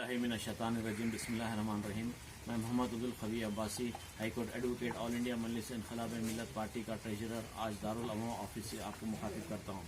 रजीम बिस्मिल्लाहिर्रहमानिर्रहीम। मैं Mohammad Abdul Khavi Abbasi, high court advocate, all India Majlis Inquilab Millat party का ट्रेजरर, आज दारुल अवाम ऑफिस से आपको मुखातिब करता हूँ।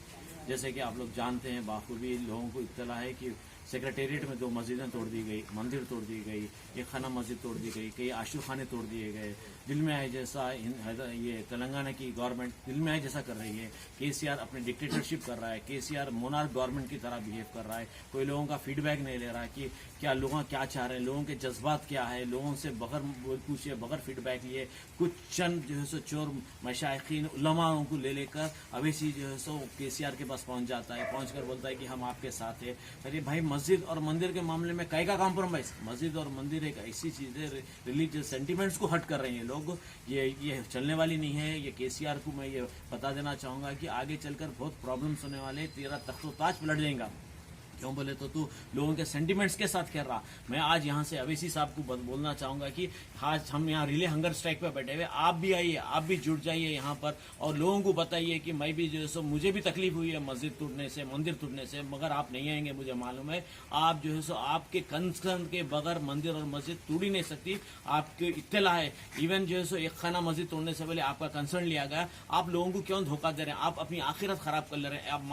जैसे कि आप लोग जानते हैं, बाखूबी लोगों को इत्तला है कि सेक्रेटेरिएट में 2 मस्जिदें तोड़ दी गई, मंदिर तोड़ दी गई, एक खाना मस्जिद तोड़ दी गई, कई आशूर खाने तोड़ दिए गए। दिल में आए जैसा ये तेलंगाना की गवर्नमेंट दिल में आए जैसा कर रही है। केसीआर अपनी डिक्टेटरशिप कर रहा है, केसीआर मोनार्क गवर्नमेंट की तरह बिहेव कर रहा है। कोई लोगों का फीडबैक नहीं ले रहा है कि क्या लोग क्या चाह रहे हैं, लोगों के जज्बात क्या है। लोगों से बगैर पूछे, बगैर फीडबैक लिए कुछ चंद जो है सो चोर मशाइखीन उलमाओं को ले लेकर अवेसी जो है सो केसीआर के पास पहुंच जाता है, पहुंचकर बोलता है कि हम आपके साथ है। अरे भाई, मस्जिद और मंदिर के मामले में कई का कॉम्प्रोमाइज। मस्जिद और मंदिर एक ऐसी चीज है, रिलीजियस सेंटिमेंट्स को हट कर रहे हैं लोग। ये चलने वाली नहीं है। ये केसीआर को मैं ये बता देना चाहूंगा कि आगे चलकर बहुत प्रॉब्लम्स होने वाले। तेरा तख्तो-ताज पलट जाएगा। क्यों बोले तो तू लोगों के सेंटिमेंट्स के साथ खेल रहा। मैं आज यहाँ से अवेसी साहब को बोलना चाहूंगा कि आज हम यहाँ रिले हंगर स्ट्राइक पे बैठे हुए, आप भी आइए, आप भी जुड़ जाइए यहाँ पर और लोगों को बताइए कि मैं भी जो है सो मुझे भी तकलीफ हुई है मस्जिद टूटने से, मंदिर टूटने से, मगर आप नहीं आएंगे, मुझे मालूम है। आप जो है सो आपके कंसर्न के बगैर मंदिर और मस्जिद टूट ही नहीं सकती। आपके इत्तला है, इवन जो है सो एक खाना मस्जिद तोड़ने से पहले आपका कंसर्न लिया गया। आप लोगों को क्यों धोखा दे रहे हैं? आप अपनी आखिरत खराब कर ले रहे हैं। आप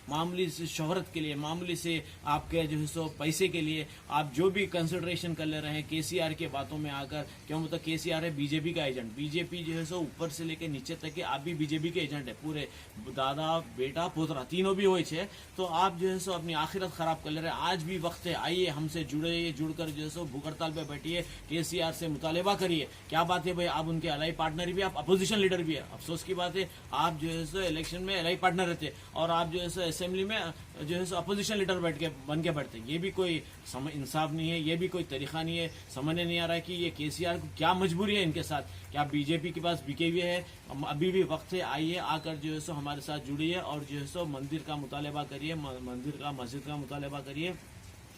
मामूली से शोहरत के लिए, मामूली से आपके जो है सो पैसे के लिए आप जो भी कंसिडरेशन कर ले रहे हैं केसीआर के बातों में आकर। क्यों? मतलब केसीआर है बीजेपी का एजेंट। बीजेपी जो है सो ऊपर से लेके नीचे तक के आप भी बीजेपी के एजेंट है। पूरे दादा बेटा पोतरा तीनों भी हुए छे। तो आप जो है सो अपनी आखिरत खराब कर ले रहे हैं। आज भी वक्त है, आइए हमसे जुड़कर जो है सो भूख हड़ताल पे बैठिए, केसीआर से मुतालिबा करिए। क्या बात है भाई, आप उनके अलाई पार्टनर भी, आप अपोजिशन लीडर भी है। अफसोस की बात है, आप जो है सो इलेक्शन में अलाई पार्टनर रहते और आप जो है सो असेंबली में जो है सो अपोजिशन लीडर बन के बैठते। ये भी कोई इंसाफ नहीं है, ये भी कोई तरीका नहीं है। समझने नहीं आ रहा है कि ये केसीआर को क्या मजबूरी है इनके साथ। क्या बीजेपी के पास बिके हुए है? अभी भी वक्त है, आइए आकर जो है सो हमारे साथ जुड़िए और जो है सो मंदिर का मुतालिबा करिए, मस्जिद का मुतालिबा करिए।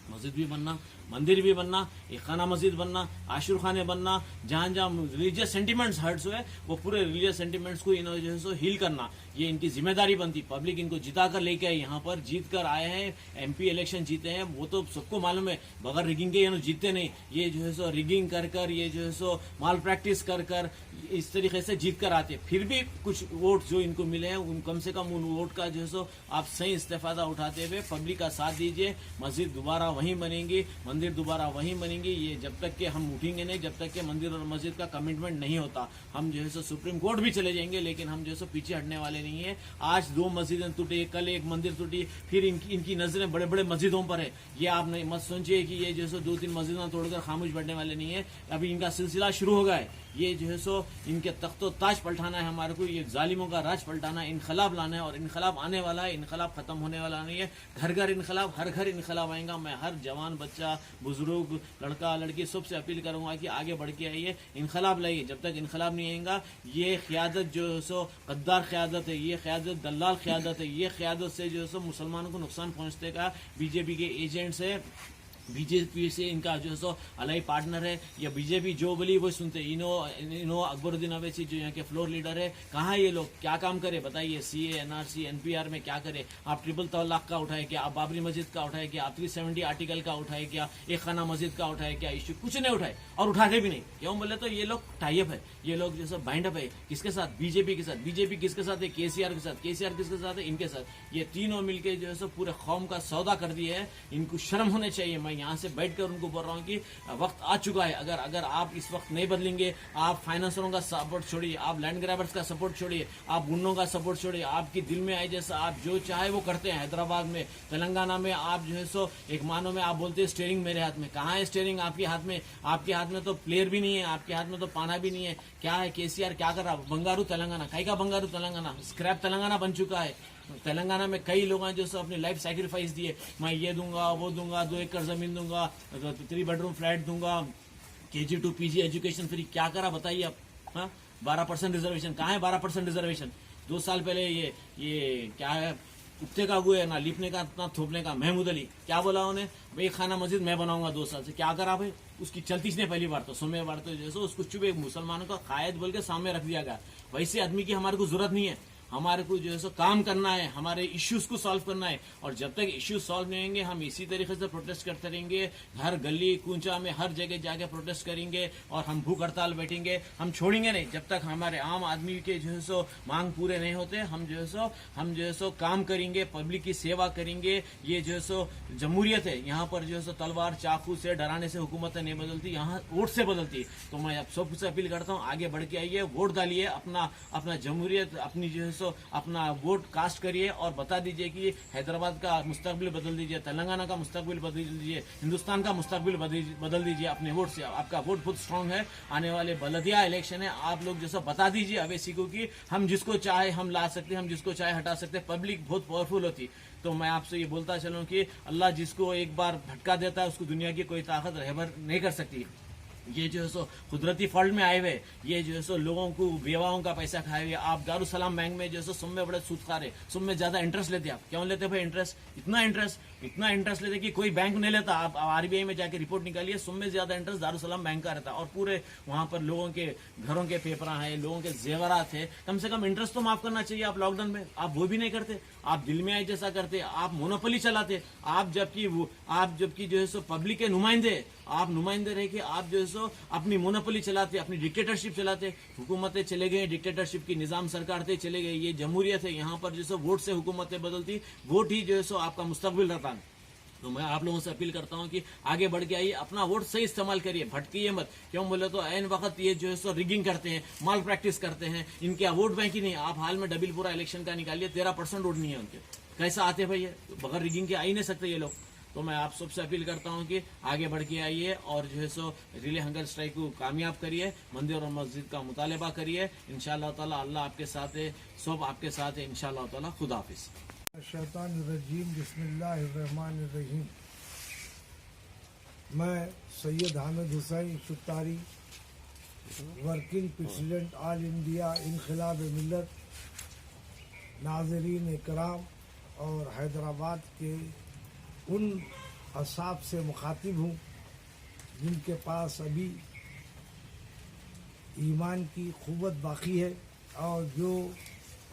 मस्जिद भी बनना, मंदिर भी बनना, एक खाना मस्जिद बनना, आशुर खाने बनना। जहां जहां रिलीजियस सेंटिमेंट्स हर्ट्स हुए, वो पूरे रिलीजियस सेंटिमेंट्स को इन्होंने जो है सो हील करना, ये इनकी जिम्मेदारी बनती। पब्लिक इनको जिता कर लेके आई, यहाँ पर जीत कर आए हैं, एमपी इलेक्शन जीते हैं। वो तो सबको मालूम है, बगैर रिगिंग के ये जीतते नहीं। ये जो है सो रिगिंग कर ये जो है सो माल प्रैक्टिस कर इस तरीके से जीत कर आते। फिर भी कुछ वोट जो इनको मिले हैं, उन कम से कम उन वोट का जो है सो आप सही इस्तेफादा उठाते हुए पब्लिक का साथ दीजिए। मस्जिद दोबारा वहीं बनेंगी, मंदिर दोबारा वहीं बनेंगी। ये जब तक के हम उठेंगे नहीं, जब तक के मंदिर और मस्जिद का कमिटमेंट नहीं होता। हम जो है सो सुप्रीम कोर्ट भी चले जाएंगे, लेकिन हम जो है सो पीछे हटने वाले नहीं है। आज 2 मस्जिदें टूटी, कल एक मंदिर टूटी, फिर इनकी नजरें बड़े बड़े मस्जिदों पर है। ये आप नहीं मत सोचिए कि ये जो है सो 2-3 मस्जिदें तोड़कर खामोश बैठने वाले नहीं है। अभी इनका सिलसिला शुरू हो गया है। ये जो है सो इनके तख्तो ताज पलटाना है हमारे को, ये जालिमों का राज पलटाना है, इनकलाब लाना है। और इनकलाब आने वाला है, इनकलाब खत्म होने वाला नहीं है। घर घर इनकलाब, हर घर इनकलाब आएगा। मैं हर जवान बच्चा, बुजुर्ग, लड़का लड़की सबसे अपील करूंगा कि आगे बढ़ के आइए, इनकलाब लाइए। जब तक इनकलाब नहीं आएगा, ये क़यादत जो है सो गद्दार क़यादत है, ये क़यादत दलाल क़यादत है। ये क़यादत से जो है सो मुसलमानों को नुकसान पहुंचने का बीजेपी के एजेंट्स है। बीजेपी से इनका जो है सो अलाई पार्टनर है, या बीजेपी जो बोली वो सुनते। इनो अकबरुद्दीन अवैसी जो यहाँ के फ्लोर लीडर है, कहाँ ये लोग क्या काम करे बताइए? सीए, एनआरसी, एनपीआर में क्या करे? आप ट्रिपल तलाक का उठाए क्या? आप बाबरी मस्जिद का उठाए क्या? आप 370 आर्टिकल का उठाए क्या? एक खाना मस्जिद का उठाए क्या? इश्यू कुछ नहीं उठाए और उठाते भी नहीं। क्यों बोले तो ये लोग टाइप है, ये लोग जैसे बाइंड अप है। किसके साथ? बीजेपी के साथ। बीजेपी किसके साथ है? केसीआर के साथ। केसीआर किसके साथ है? इनके साथ। ये तीनों मिलकर जो है सो पूरे कौम का सौदा कर दिए है। इनको शर्म होने चाहिए। मैं यहाँ से बैठकर उनको बोल रहा हूँ कि वक्त आ चुका है। अगर आप इस वक्त नहीं बदलेंगे, आप फाइनेंसरों का सपोर्ट छोड़िए, आप लैंड ग्रैबर्स का सपोर्ट छोड़िए, आप गुंडों का सपोर्ट छोड़िए। आपकी दिल में आए जैसा आप जो चाहे वो करते हैं। हैदराबाद में, तेलंगाना में आप जो है सो एक मानो में आप बोलते हैं स्टीयरिंग मेरे हाथ में। कहाँ है स्टीयरिंग आपके हाथ में? आपके हाथ में तो प्लेयर भी नहीं है, आपके हाथ में तो पाना भी नहीं है। क्या है केसीआर क्या कर रहा? बंगारू तेलंगाना, कई का बंगारू तेलंगाना? स्क्रैप तेलंगाना बन चुका है। तेलंगाना में कई लोग हैं जो सो अपनी लाइफ सैक्रिफाइस दिए। मैं ये दूंगा, वो दूंगा, 2 एकड़ जमीन दूंगा, 3 बेडरूम फ्लैट दूंगा, KG to PG education free. क्या करा बताइए आप? हाँ, 12% रिजर्वेशन। कहाँ है 12% रिजर्वेशन? 2 साल पहले ये क्या है, उठने का हुए ना लिपने का ना थोपने का। महमूद अली क्या बोला उन्हें? भाई खाना मस्जिद मैं बनाऊंगा 2 साल से। क्या करा भाई? उसकी चलती ने पहली बार तो सुनने बार तो जैसे उसको चुप एक मुसलमानों का कायद बोल के सामने रख दिया गया। वैसे आदमी की हमारे को जरूरत नहीं है। हमारे को जो है सो काम करना है, हमारे इश्यूज को सॉल्व करना है। और जब तक इश्यूज सॉल्व नहीं होंगे हम इसी तरीके से प्रोटेस्ट करते रहेंगे, हर गली कूंचा में हर जगह जाके प्रोटेस्ट करेंगे और हम भूख हड़ताल बैठेंगे। हम छोड़ेंगे नहीं जब तक हमारे आम आदमी के जो है सो मांग पूरे नहीं होते। हम जो है सो काम करेंगे, पब्लिक की सेवा करेंगे। ये जो है सो जमहूरियत है, यहाँ पर जो है सो तलवार चाकू से डराने से हुकूमतें नहीं बदलती, यहाँ वोट से बदलती। तो मैं अब सबसे अपील करता हूँ आगे बढ़ के आइए, वोट डालिए, अपना जमहूरियत अपनी जो है सो अपना वोट कास्ट करिए और बता दीजिए कि हैदराबाद का मुस्तकबिल बदल दीजिए, तेलंगाना का मुस्तकबिल बदल दीजिए, हिंदुस्तान का मुस्तकबिल बदल दीजिए अपने वोट से। आपका वोट बहुत स्ट्रांग है। आने वाले बलदिया इलेक्शन है, आप लोग जैसा बता दीजिए अवैसी को कि हम जिसको चाहे हम ला सकते हैं, हम जिसको चाहे हटा सकते हैं। पब्लिक बहुत पावरफुल होती। तो मैं आपसे ये बोलता चलूं कि अल्लाह जिसको एक बार भटका देता है उसको दुनिया की कोई ताकत रहबर नहीं कर सकती। ये जो है सो कुदरती फॉल्ट में आए हुए, ये जो है सो लोगों को बेवाओं का पैसा खाए हुए। आप दारुसलाम बैंक में जो है सो सुम में बड़े सूद खा रहे, सुम में ज्यादा इंटरेस्ट लेते। आप क्यों लेते भाई इंटरेस्ट? इतना इंटरेस्ट लेते कि कोई बैंक नहीं लेता। आप आरबीआई में जाके रिपोर्ट निकालिए, सुम में ज्यादा इंटरेस्ट दारुसलाम बैंक का रहता। और पूरे वहां पर लोगों के घरों के पेपरा है, लोगों के जेवरात है। कम से कम इंटरेस्ट तो माफ करना चाहिए। आप लॉकडाउन में आप वो भी नहीं करते, आप दिल में आए जैसा करते, आप मोनोपोली चलाते। आप जबकि जो है सो पब्लिक के नुमाइंदे, आप नुमाइंदे रह के आप जो है सो अपनी मोनोपोली चलाते, अपनी डिक्टेटरशिप चलाते। हुकूमतें चले गए, डिक्टेटरशिप की निजाम सरकार थे चले गए। ये जमहूरियत है, यहाँ पर जो सो वोट से हुकूमतें बदलती, वोट ही जो है सो आपका मुस्तकबिल रहता। तो मैं आप लोगों से अपील करता हूं कि आगे बढ़ के आइए, अपना वोट सही इस्तेमाल करिए, भटकिए मत। क्यों बोले तो ऐन वक्त ये जो है सो रिगिंग करते हैं, माल प्रैक्टिस करते हैं। इनके वोट बैंक ही नहीं। आप हाल में डबिलपुरा इलेक्शन का निकालिए, 13% वोट नहीं है उनके। कैसा आते भाई? बगैर रिगिंग के आ ही नहीं सकते ये लोग। तो मैं आप सबसे अपील करता हूं कि आगे बढ़ के आइए और जो है सो रिले हंगर स्ट्राइक को कामयाब करिए, मंदिर और मस्जिद का मुतालबा करिए। इंशाअल्लाह ताला अल्लाह आपके साथ है, सब आपके साथ है इंशाअल्लाह ताला। खुदा हाफिज। शैतानिर्रजीम, बिस्मिल्लाहिर्रहमानिर्रहीम। मैं Syed Hamid Hussain Shutari, working president all India Inquilab Millat, नाज़रीन इकराम और हैदराबाद के उन असाब से मुखातिब हूँ जिनके पास अभी ईमान की क़ुव्वत बाकी है और जो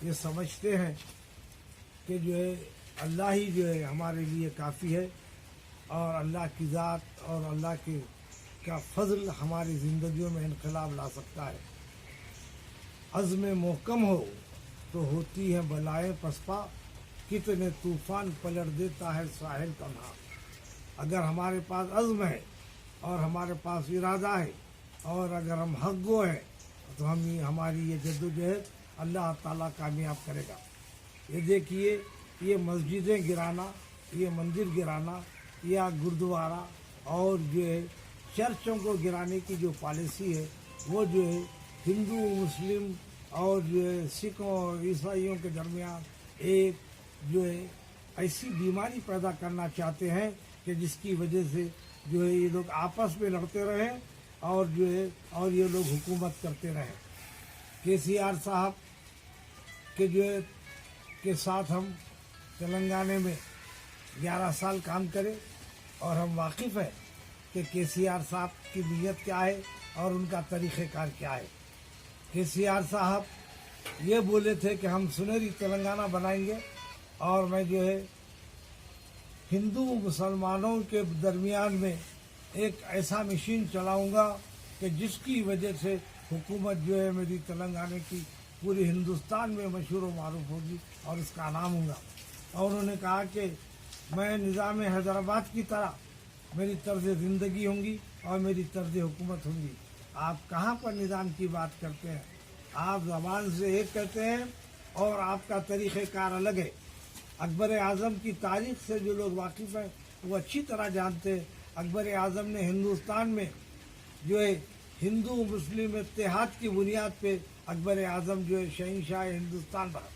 ये समझते हैं कि जो है अल्लाह ही जो है हमारे लिए काफ़ी है और अल्लाह की ज़ात और अल्लाह के का फजल हमारी ज़िंदगियों में इनकलाब ला सकता है। अज़्म मोहकम हो तो होती हैं बलाएं पसपा, कितने तूफ़ान पलट देता है साहिल तन्हा। अगर हमारे पास अज़्म है और हमारे पास इरादा है और अगर हम हक़ गो हैं तो हमारी ये जद्दोजहद अल्लाह ताला कामयाब करेगा। ये देखिए, ये मस्जिदें गिराना, ये मंदिर गिराना या गुरुद्वारा और जो है चर्चों को गिराने की जो पॉलिसी है वो जो है हिंदू मुस्लिम और जो है सिखों और ईसाइयों के दरमियान एक जो है ऐसी बीमारी पैदा करना चाहते हैं कि जिसकी वजह से जो है ये लोग आपस में लड़ते रहें और जो है और ये लोग हुकूमत करते रहें। केसीआर साहब के जो है के साथ हम तेलंगाना में 11 साल काम करें और हम वाकिफ़ हैं कि केसीआर साहब की नीयत क्या है और उनका तरीक़ेकार क्या है। केसीआर साहब ये बोले थे कि हम सुनहरी तेलंगाना बनाएंगे और मैं जो है हिंदू मुसलमानों के दरमियान में एक ऐसा मशीन चलाऊंगा कि जिसकी वजह से हुकूमत जो है मेरी तेलंगाना की पूरे हिंदुस्तान में मशहूर व मारूफ होगी और इसका नाम होगा। और उन्होंने कहा कि मैं निज़ाम हैदराबाद की तरह मेरी तर्ज ज़िंदगी होंगी और मेरी तर्ज हुकूमत होंगी। आप कहाँ पर निज़ाम की बात करते हैं? आप ज़बान से एक कहते हैं और आपका तरीक़ेकार अलग है। अकबर आज़म की तारीख़ से जो लोग वाकिफ़ हैं वो अच्छी तरह जानते हैं। अकबर आज़म ने हिंदुस्तान में जो है हिंदू मुस्लिम इत्तेहाद की बुनियाद पे अकबर आज़म जो है शहंशाह हिंदुस्तान बना।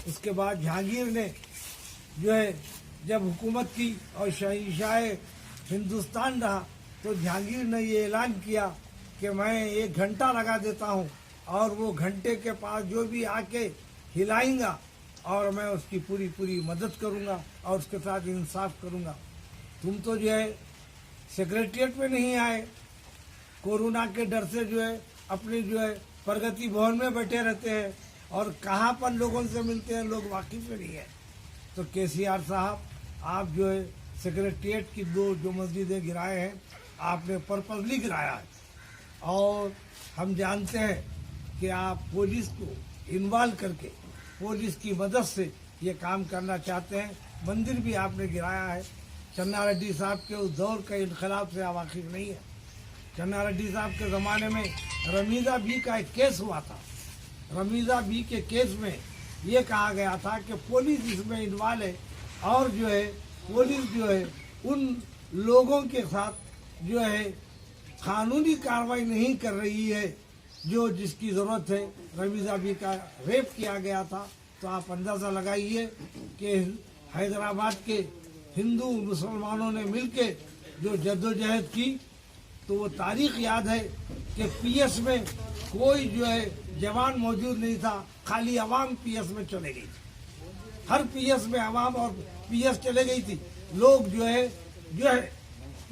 उसके बाद जहांगीर ने जो है जब हुकूमत की और शहंशाह हिंदुस्तान रहा तो जहांगीर ने ये ऐलान किया कि मैं 1 घंटा लगा देता हूँ और वो घंटे के पास जो भी आके हिलाएंगा और मैं उसकी पूरी मदद करूँगा और उसके साथ इंसाफ करूँगा। तुम तो जो है सेक्रेटरिएट में नहीं आए, कोरोना के डर से जो है अपने जो है प्रगति भवन में बैठे रहते हैं और कहाँ पर लोगों से मिलते हैं लोग वाकिफ नहीं है। तो केसीआर साहब, आप जो है सेक्रेटरिएट की जो मस्जिदें गिराए हैं, आपने पर्पसली गिराया है। और हम जानते हैं कि आप पुलिस को इन्वॉल्व करके पुलिस की मदद से ये काम करना चाहते हैं। मंदिर भी आपने गिराया है। चन्ना रेड्डी साहब के उस दौर के इनकलाब से आप वाकिफ नहीं है। चन्ना रेड्डी साहब के ज़माने में रमीज़ा बी का एक केस हुआ था। रमीज़ा बी के केस में ये कहा गया था कि पुलिस इसमें इन्वॉल्व है और जो है पुलिस जो है उन लोगों के साथ जो है कानूनी कार्रवाई नहीं कर रही है जो जिसकी ज़रूरत है। रमीज़ा बी का रेप किया गया था। तो आप अंदाज़ा लगाइए कि हैदराबाद के हिंदू मुसलमानों ने मिलके जो जद्दोजहद की, तो वो तारीख याद है कि पीएस में कोई जो है जवान मौजूद नहीं था, खाली अवाम पीएस में चले गई थी। हर पीएस में अवाम और पीएस चले गई थी। लोग जो है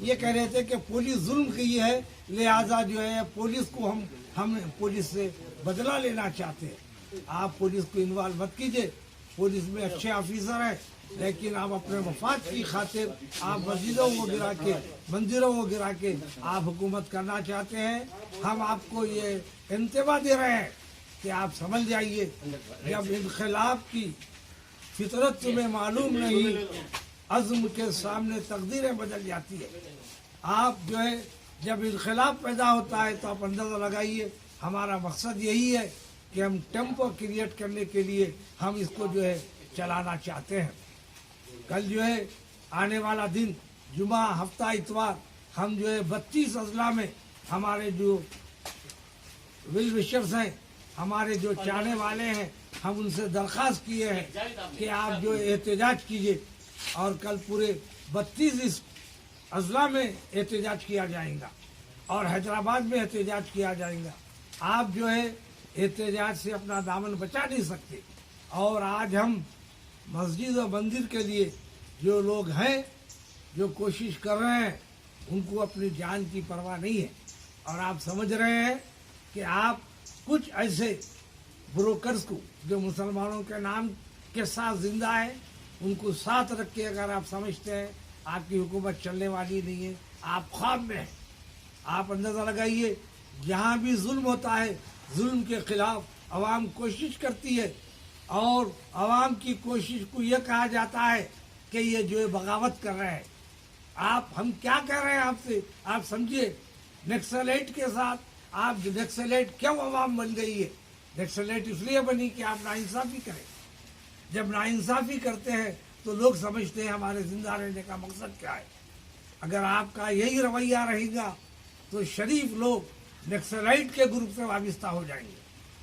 ये कह रहे थे कि पुलिस जुल्म की है, लिहाजा जो है पुलिस को हम पुलिस से बदला लेना चाहते हैं। आप पुलिस को इन्वॉल्व मत कीजिए। पुलिस में अच्छे ऑफिसर हैं, लेकिन आप अपने मफाद की खातिर आप मस्जिदों को गिरा के, मंदिरों को गिरा के आप हुकूमत करना चाहते हैं। हम आपको ये इंतबा दे रहे हैं कि आप समझ जाइए, जब इनकलाब की फितरत तुम्हें मालूम नहीं, अज़्म के सामने तकदीरें बदल जाती है। आप जो है जब इनकलाब पैदा होता है तो आप अंदाज़ा लगाइए, हमारा मकसद यही है कि हम टेम्पो क्रिएट करने के लिए हम इसको जो है चलाना चाहते हैं। कल जो है आने वाला दिन जुमा, हफ्ता, इतवार, हम जो है 32 अजला में हमारे जो विल विशर्स हैं, हमारे जो चाहने वाले हैं, हम उनसे दरख्वास्त किए हैं कि आप जो एहतजाज कीजिए। और कल पूरे 32 अजला में एहतजाज किया जाएगा और हैदराबाद में एहतजाज किया जाएगा। आप जो है एहतजाज से अपना दामन बचा नहीं सकते। और आज हम मस्जिद और मंदिर के लिए जो लोग हैं, जो कोशिश कर रहे हैं, उनको अपनी जान की परवाह नहीं है। और आप समझ रहे हैं कि आप कुछ ऐसे ब्रोकर्स को जो मुसलमानों के नाम के साथ जिंदा है, उनको साथ रख के अगर आप समझते हैं आपकी हुकूमत चलने वाली नहीं है, आप ख्वाब में हैं। आप अंदाज़ा लगाइए, जहाँ भी जुल्म होता है, जुल्म के खिलाफ अवाम कोशिश करती है और अवाम की कोशिश को यह कहा जाता है कि ये जो है बगावत कर रहे हैं। हम क्या कर रहे हैं आपसे, आप समझिए। नक्सलाइट के साथ आप नक्सलाइट क्यों अवाम बन गई है? नक्सलाइट इसलिए बनी कि आप नाइंसाफ़ी करें। जब नाइंसाफ़ी करते हैं तो लोग समझते हैं हमारे जिंदा रहने का मकसद क्या है। अगर आपका यही रवैया रहेगा तो शरीफ लोग नक्सलाइट के ग्रुप से वाबस्ता हो जाएंगे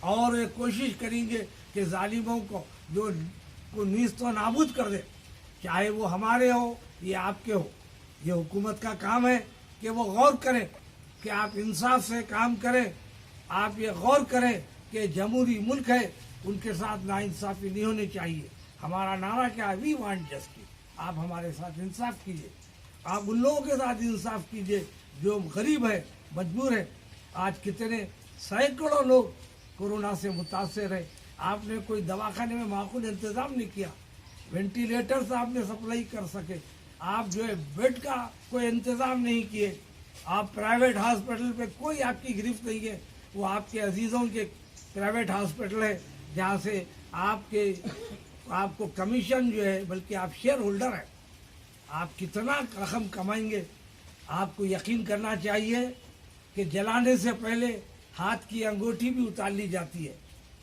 और ये कोशिश करेंगे कि जालिमों को नीस्तो नाबूद कर दे, चाहे वो हमारे हो या आपके हो। ये हुकूमत का काम है कि वो गौर करें कि आप इंसाफ से काम करें। आप ये गौर करें कि जमहूरी मुल्क है, उनके साथ नाइंसाफ़ी नहीं होनी चाहिए। हमारा नारा क्या है? We want justice. आप हमारे साथ इंसाफ कीजिए, आप उन लोगों के साथ इंसाफ कीजिए जो गरीब है, मजबूर है। आज कितने सैकड़ों लोग कोरोना से मुतासर है। आपने कोई दवाखाने में माकूल इंतज़ाम नहीं किया, वेंटिलेटर्स आपने सप्लाई कर सके, आप जो है बेड का कोई इंतज़ाम नहीं किए। आप प्राइवेट हॉस्पिटल पे कोई आपकी गिरफ्त नहीं है, वो आपके अजीज़ों के प्राइवेट हॉस्पिटल है जहाँ से आपको कमीशन जो है, बल्कि आप शेयर होल्डर हैं। आप कितना रकम कमाएंगे? आपको यकीन करना चाहिए कि जलाने से पहले हाथ की अंगूठी भी उतार ली जाती है।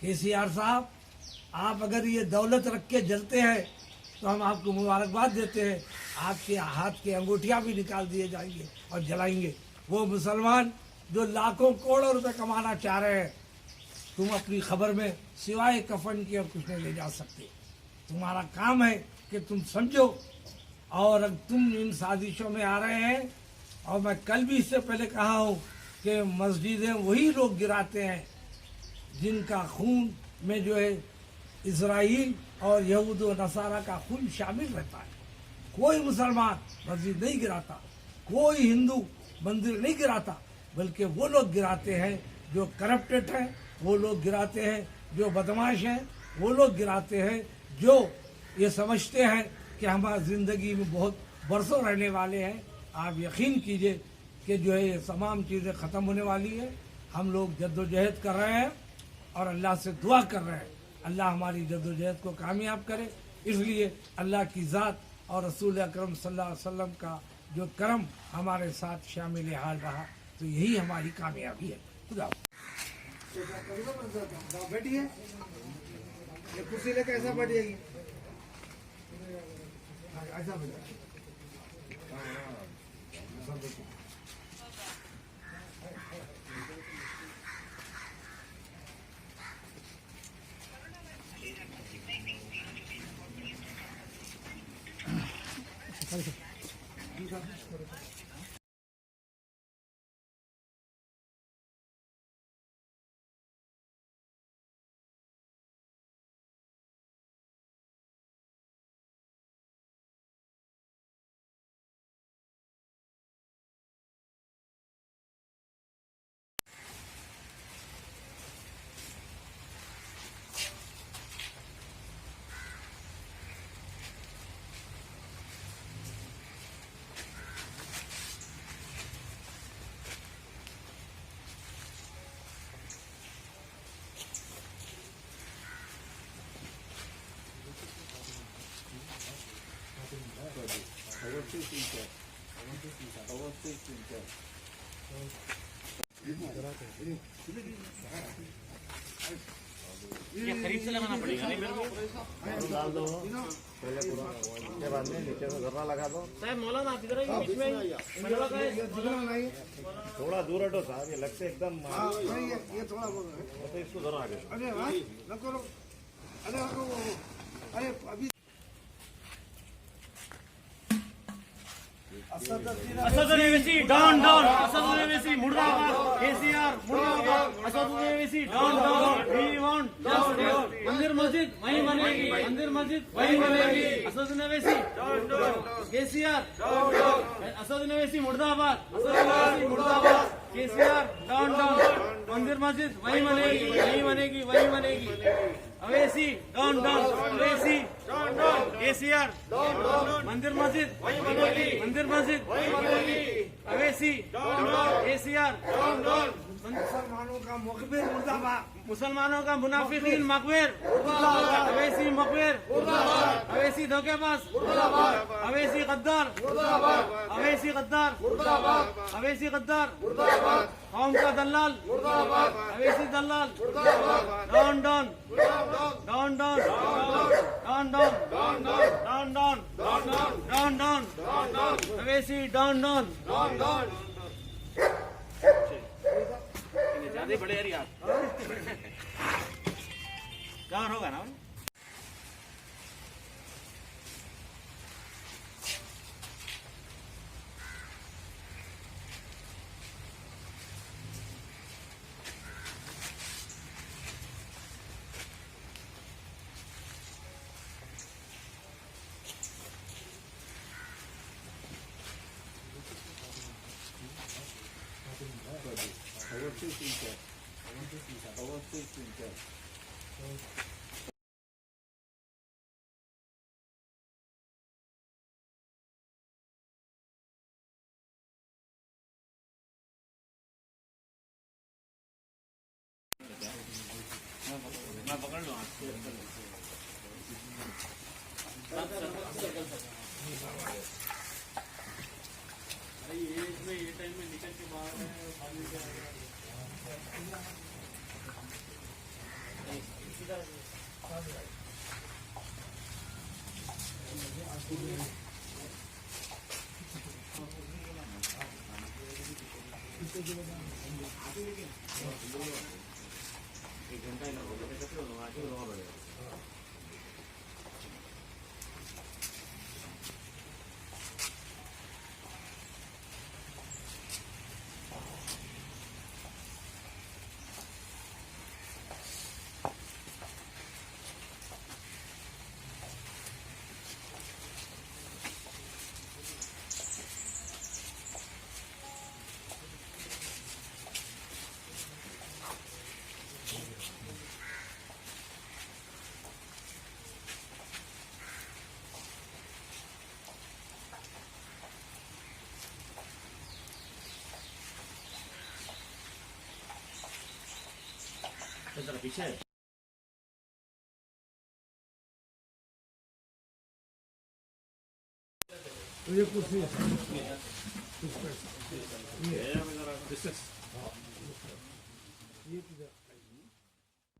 केसीआर साहब, आप अगर ये दौलत रख के जलते हैं तो हम आपको मुबारकबाद देते हैं। आपके हाथ की अंगूठियाँ भी निकाल दिए जाएंगे और जलाएंगे। वो मुसलमान जो लाखों करोड़ों रुपए कमाना चाह रहे हैं, तुम अपनी खबर में सिवाय कफन के और कुछ नहीं ले जा सकते। तुम्हारा काम है कि तुम समझो। और तुम इन साजिशों में आ रहे हैं, और मैं कल भी इससे पहले कहा हूँ कि मस्जिदें वही लोग गिराते हैं जिनका खून में जो है इजराइल और यहूद व नसारा का खून शामिल रहता है। कोई मुसलमान मस्जिद नहीं गिराता, कोई हिंदू मंदिर नहीं गिराता, बल्कि वो लोग गिराते हैं जो करप्टेड हैं, वो लोग गिराते हैं जो बदमाश हैं वो लोग गिराते हैं, जो ये समझते हैं कि हमारी ज़िंदगी में बहुत बरसों रहने वाले हैं। आप यकीन कीजिए कि जो है ये तमाम चीज़ें ख़त्म होने वाली है। हम लोग जद्दोजहद कर रहे हैं और अल्लाह से दुआ कर रहे हैं, अल्लाह हमारी जद्दोजहद को कामयाब करे। इसलिए अल्लाह की ज़ात और रसूल अकरम सल्लल्लाहु अलैहि वसल्लम का जो करम हमारे साथ शामिल हाल रहा, तो यही हमारी कामयाबी है। खुदा बैठिए, ये कुर्सी लेकर ऐसा बैठिएगी। ऐसा बैठो। ये खरीद से लगाना पड़ेगा नहीं मेरे को? डाल दो पहले पूरा, उसके बाद में नीचे से धरना लगा दो। साहब मौलाना आप इधर आइए, बीच में मंडला का है। थोड़ा दूर हटो साहब, ये लगते एकदम ये थोड़ा तो इसको धरो आगे। अरे भाई न करो, अरे अरे अभी असदुल ओवैसी डाउन डाउन, असदुल ओवैसी मुर्दाबाद, केसीआर मुर्दाबाद, Asadul Owaisi down down, we want justice, मंदिर मस्जिद वहीं बनेगी, मंदिर मस्जिद वहीं बनेगी, Asadul Owaisi down down, KCR down down, Asadul Owaisi मुर्दाबाद, असदुल ओवैसी मुर्दाबाद, केसीआर डाउन डाउन, मंदिर मस्जिद वहीं बनेगी, वहीं बनेगी, वहीं बनेगी, Owaisi down down, Owaisi down down, KCR down down, मंदिर मस्जिद वहीं बनेगी, मंदिर मस्जिद वहीं बनेगी, Owaisi down down, KCR down down, मुसलमानों का मुखबिर मुर्दाबाद, मुसलमानों का मुनाफिकीन मकबूर, अवैसी मकबूर, अवैसी धोखेबाज, अवैसी गद्दार, अवैसी गद्दार, अवैसी गद्दार, कौम का दलाल, अवैसी दलाल, down down, down down, down down, down down, down down, Owaisi down down, ज्यादा बड़े यार यार कहाँ होगा ना भाई? मैं पकड़ लूँ ये टाइम में निकल के बाहर है पानी के एक घंटा ही लगेगा, कैसे होगा आके रोना पड़ेगा। जरा पीछे है। तो ये कुर्सी है इस पे। ये किधर